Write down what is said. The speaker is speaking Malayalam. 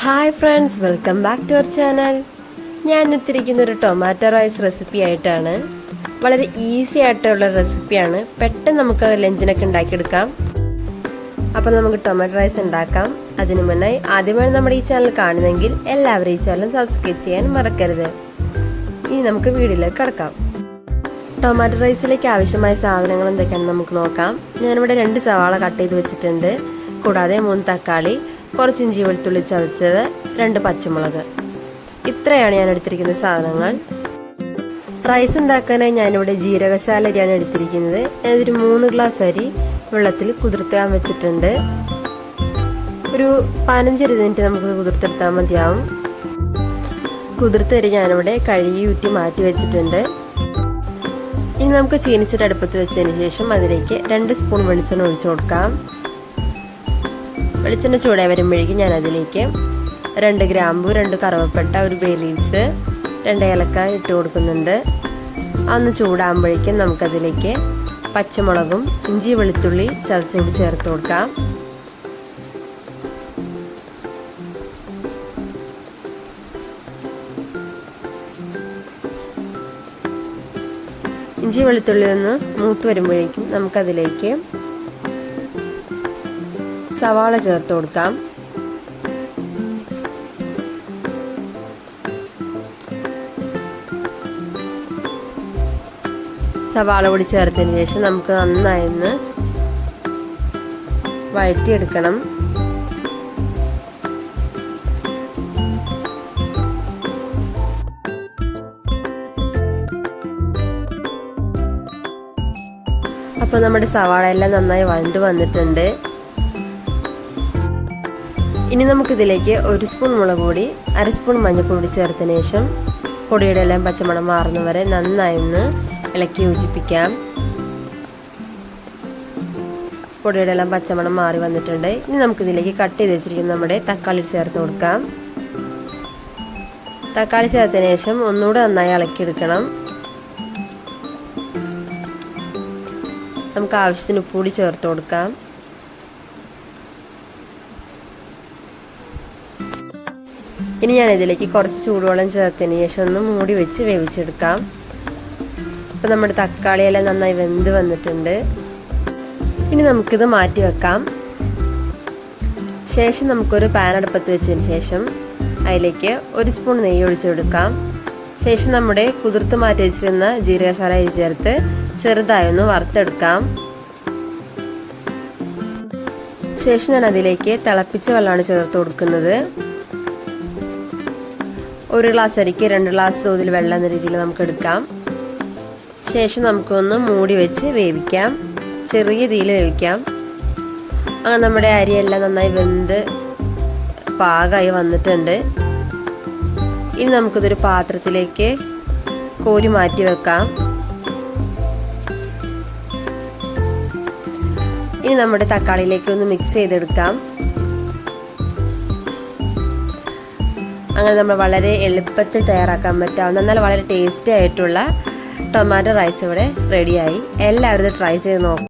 Hi friends, welcome back to our channel. ഞാൻ എത്തിയിരിക്കുന്ന ഒരു ടൊമാറ്റോ റൈസ് റെസിപ്പി ആയിട്ടാണ്. വളരെ ഈസി ആയിട്ടുള്ള റെസിപ്പിയാണ്. പെട്ടെന്ന് നമുക്ക് ലഞ്ചിനൊക്കെ ഉണ്ടാക്കിയെടുക്കാം. അപ്പോൾ നമുക്ക് ടൊമാറ്റോ റൈസ് ഉണ്ടാക്കാം. അതിനു മുന്നായി ആദ്യമായി നമ്മുടെ ഈ ചാനൽ കാണുന്നെങ്കിൽ എല്ലാവരും ഈ ചാനൽ സബ്സ്ക്രൈബ് ചെയ്യാൻ മറക്കരുത്. ഇനി നമുക്ക് വീഡിയോയിലേക്ക് കടക്കാം. ടൊമാറ്റോ റൈസിലേക്ക് ആവശ്യമായ സാധനങ്ങൾ എന്തൊക്കെയാണെന്ന് നമുക്ക് നോക്കാം. ഞാനിവിടെ 2 സവാള കട്ട് ചെയ്ത് വെച്ചിട്ടുണ്ട്. കൂടാതെ 3 തക്കാളി, കുറച്ച് ഇഞ്ചി വെളുത്തുള്ളി ചതച്ചത്, 2 പച്ചമുളക്. ഇത്രയാണ് ഞാൻ എടുത്തിരിക്കുന്ന സാധനങ്ങൾ. റൈസ് ഉണ്ടാക്കാനായി ഞാനിവിടെ ജീരകശാല അരിയാണ് എടുത്തിരിക്കുന്നത്. അതൊരു 3 ഗ്ലാസ് അരി വെള്ളത്തിൽ കുതിർത്താൻ വെച്ചിട്ടുണ്ട്. ഒരു 15-20 മിനിറ്റ് നമുക്ക് കുതിർത്തെടുത്താൽ മതിയാവും. കുതിർത്തരി ഞാനിവിടെ കഴുകി ഊറ്റി മാറ്റി വെച്ചിട്ടുണ്ട്. ഇനി നമുക്ക് ചീനിച്ചിട്ട് അടുപ്പത്ത് വെച്ചതിന് ശേഷം അതിലേക്ക് 2 സ്പൂൺ വെളിച്ചെണ്ണ ഒഴിച്ചു കൊടുക്കാം. വെളിച്ചെണ്ണ ചൂടായി വരുമ്പോഴേക്കും ഞാൻ അതിലേക്ക് 2 ഗ്രാമ്പു, 2 കറുവപ്പട്ട, 1 ബേ ലീവ്സ്, 2 ഏലക്ക ഇട്ട് കൊടുക്കുന്നുണ്ട്. അതൊന്ന് ചൂടാകുമ്പോഴേക്കും നമുക്കതിലേക്ക് പച്ചമുളകും ഇഞ്ചി വെളുത്തുള്ളി ചതച്ചുകൂടി ചേർത്ത് കൊടുക്കാം. ഇഞ്ചി വെളുത്തുള്ളി ഒന്ന് മൂത്ത് വരുമ്പോഴേക്കും നമുക്കതിലേക്ക് സവാള ചേർത്ത് കൊടുക്കാം. സവാള പൊടി ചേർത്തതിന് ശേഷം നമുക്ക് നന്നായി ഒന്ന് വഴറ്റിയെടുക്കണം. അപ്പോൾ നമ്മുടെ സവാള എല്ലാം നന്നായി വഴണ്ട് വന്നിട്ടുണ്ട്. ഇനി നമുക്കിതിലേക്ക് 1 സ്പൂൺ മുളക് പൊടി, 1/2 സ്പൂൺ മഞ്ഞൾപ്പൊടി ചേർത്തതിന് ശേഷം പൊടിയുടെ എല്ലാം പച്ചമണം മാറുന്നവരെ നന്നായി ഒന്ന് ഇളക്കി യോജിപ്പിക്കാം. പൊടിയുടെ എല്ലാം പച്ചമണം മാറി വന്നിട്ടുണ്ട്. ഇനി നമുക്കിതിലേക്ക് കട്ട് ചെയ്ത് വെച്ചിരിക്കുന്ന നമ്മുടെ തക്കാളി ചേർത്ത് കൊടുക്കാം. തക്കാളി ചേർത്തതിന് ശേഷം ഒന്നുകൂടെ നന്നായി ഇളക്കിയെടുക്കണം. നമുക്ക് ആവശ്യത്തിന് ഉപ്പ് കൂടി ചേർത്ത് കൊടുക്കാം. ഇനി ഞാനിതിലേക്ക് കുറച്ച് ചൂടുവെള്ളം ചേർത്തതിന് ശേഷം ഒന്ന് മൂടി വെച്ച് വേവിച്ചെടുക്കാം. അപ്പോൾ നമ്മുടെ തക്കാളിയെല്ലാം നന്നായി വെന്ത് വന്നിട്ടുണ്ട്. ഇനി നമുക്കിത് മാറ്റി വെക്കാം. ശേഷം നമുക്കൊരു പാൻ അടുപ്പത്ത് വെച്ചതിന് ശേഷം അതിലേക്ക് 1 സ്പൂൺ നെയ്യ് ഒഴിച്ചെടുക്കാം. ശേഷം നമ്മുടെ കുതിർത്ത് മാറ്റി വെച്ചിരുന്ന ജീരകശാല അരി ചേർത്ത് ചെറുതായി ഒന്ന് വറുത്തെടുക്കാം. ശേഷം ഞാൻ അതിലേക്ക് തിളപ്പിച്ച വെള്ളമാണ് ചേർത്ത് കൊടുക്കുന്നത്. 1 ഗ്ലാസ് അരിക്ക് 2 ഗ്ലാസ് തോതിൽ വെള്ളം എന്ന രീതിയിൽ നമുക്ക് എടുക്കാം. ശേഷം നമുക്കൊന്ന് മൂടി വെച്ച് വേവിക്കാം. ചെറിയ തീയിൽ വേവിക്കാം. അങ്ങനെ നമ്മുടെ അരിയെല്ലാം നന്നായി വെന്ത് പാകമായി വന്നിട്ടുണ്ട്. ഇനി നമുക്കിതൊരു പാത്രത്തിലേക്ക് കോരി മാറ്റി വെക്കാം. ഇനി നമ്മുടെ തക്കാളിയിലേക്ക് ഒന്ന് മിക്സ് ചെയ്തെടുക്കാം. അങ്ങനെ നമ്മൾ വളരെ എളുപ്പത്തിൽ തയ്യാറാക്കാൻ പറ്റാവുന്ന എന്നാൽ വളരെ ടേസ്റ്റി ആയിട്ടുള്ള ടൊമാറ്റോ റൈസ് ഇവിടെ റെഡിയായി. എല്ലാവരും ഇത് ട്രൈ ചെയ്ത് നോക്കാം.